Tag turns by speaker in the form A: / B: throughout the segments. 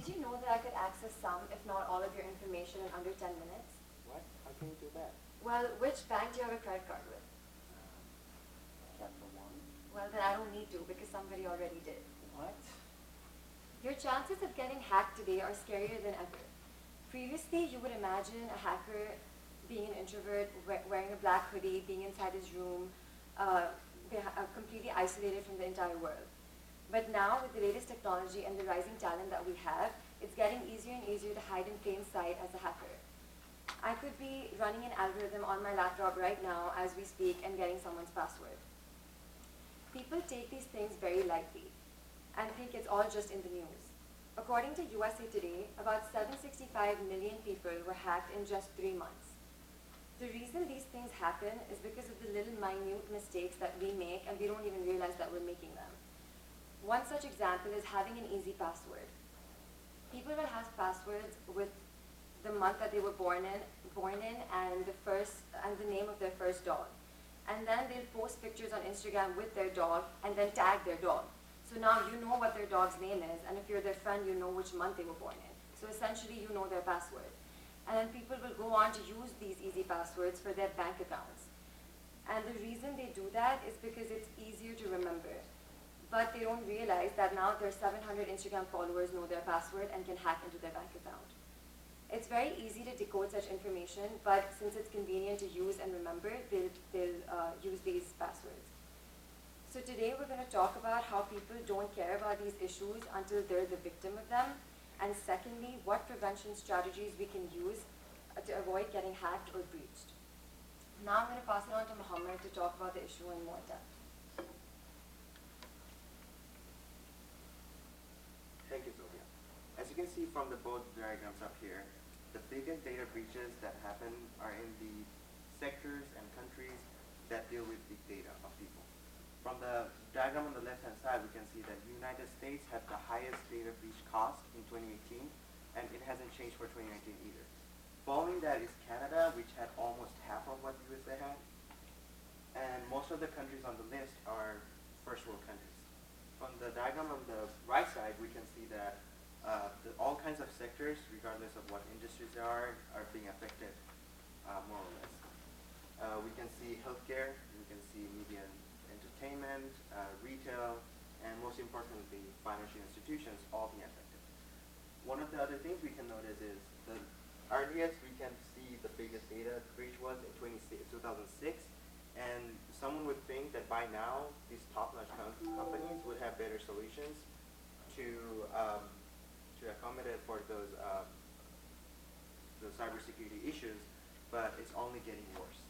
A: Did you know that I could access some, if not all, of your information in under 10 minutes?
B: What? How can you do that?
A: Well, which bank do you have a credit card with?
B: Capital One.
A: Well, then I don't need to because somebody already did.
B: What?
A: Your chances of getting hacked today are scarier than ever. Previously, you would imagine a hacker being an introvert, wearing a black hoodie, being inside his room, completely isolated from the entire world. But now, with the latest technology and the rising talent that we have, it's getting easier and easier to hide in plain sight as a hacker. I could be running an algorithm on my laptop right now as we speak and getting someone's password. People take these things very lightly and think it's all just in the news. According to USA Today, about 765 million people were hacked in just 3 months. The reason these things happen is because of the little minute mistakes that we make and we don't even realize that we're making them. One such example is having an easy password. People will have passwords with the month that they were born in and the name of their first dog. And then they'll post pictures on Instagram with their dog and then tag their dog. So now you know what their dog's name is, and if you're their friend, you know which month they were born in. So essentially you know their password. And then people will go on to use these easy passwords for their bank accounts. And the reason they do that is because it's easier to remember. But they don't realize that now their 700 Instagram followers know their password and can hack into their bank account. It's very easy to decode such information, but since it's convenient to use and remember, they'll use these passwords. So today we're going to talk about how people don't care about these issues until they're the victim of them, and secondly, what prevention strategies we can use to avoid getting hacked or breached. Now I'm going to pass it on to Muhammad to talk about the issue in more depth.
B: Thank you, Sylvia. As you can see from the both diagrams up here, the biggest data breaches that happen are in the sectors and countries that deal with big data of people. From the diagram on the left-hand side, we can see that the United States had the highest data breach cost in 2018, and it hasn't changed for 2019 either. Following that is Canada, which had almost half of what USA had, and most of the countries on the list are first world countries. From the diagram on the right side, we can see that all kinds of sectors, regardless of what industries they are being affected more or less. We can see healthcare, we can see media and entertainment, retail, and most importantly, financial institutions all being affected. One of the other things we can notice is the earliest we can see the biggest data breach was in 2006, and someone would think that by now these top-notch companies would have better solutions to accommodate for those cybersecurity issues, but it's only getting worse.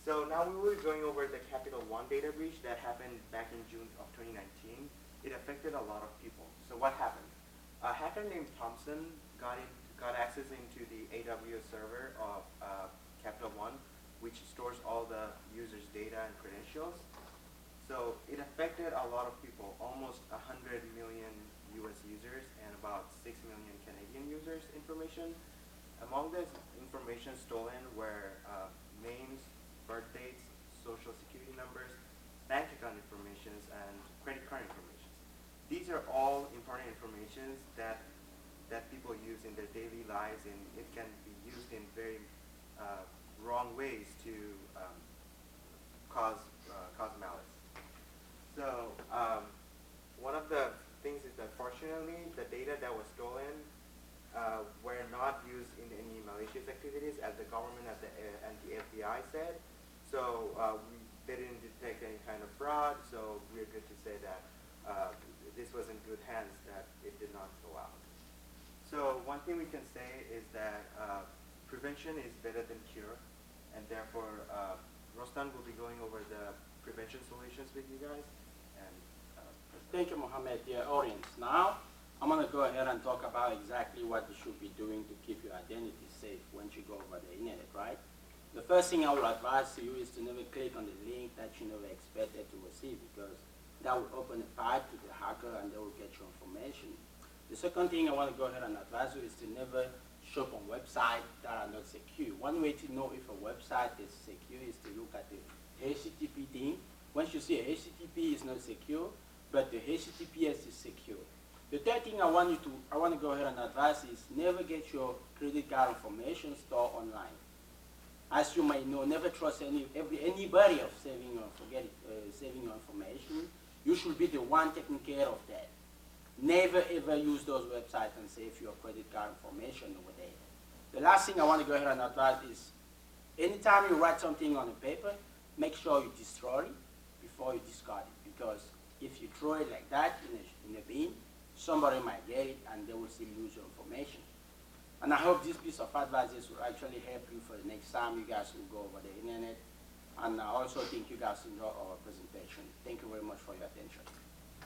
B: So now we will be going over the Capital One data breach that happened back in June of 2019. It affected a lot of people. So what happened? A hacker named Thompson got access into the AWS server of Capital One, which stores all the users' data and credentials. So it affected a lot of people, almost 100 million US users and about 6 million Canadian users' information. Among this information stolen were names, birth dates, social security numbers, bank account informations, and credit card information. These are all important information that people use in their daily lives, and it can be used in very wrong ways to cause malice. So one of the things is that fortunately the data that was stolen were not used in any malicious activities, as the government and the FBI said. So they didn't detect any kind of fraud, so we're good to say that this was in good hands, that it did not go out. So one thing we can say is that prevention is better than cure, and therefore Rostan will be going over the prevention solutions with you guys. And
C: thank you, Mohammed, dear audience. Now, I'm going to go ahead and talk about exactly what you should be doing to keep your identity safe once you go over the internet, right? The first thing I would advise to you is to never click on the link that you never expected to receive, because that will open a pipe to the hacker and they will get your information. The second thing I want to go ahead and advise you is to never shop on websites that are not secure. One way to know if a website is secure is to look at the HTTP thing. Once you see a HTTP is not secure, but the HTTPS is secure. The third thing I want to go ahead and advise is never get your credit card information stored online. As you may know, never trust anybody of saving your information. You should be the one taking care of that. Never ever use those websites and save your credit card information over there. The last thing I want to go ahead and advise is, anytime you write something on a paper, make sure you destroy it before you discard it. Because if you throw it like that in a bin, somebody might get it and they will still use your information. And I hope this piece of advice will actually help you for the next time you guys will go over the internet. And I also think you guys enjoy our presentation. Thank you very much for your attention.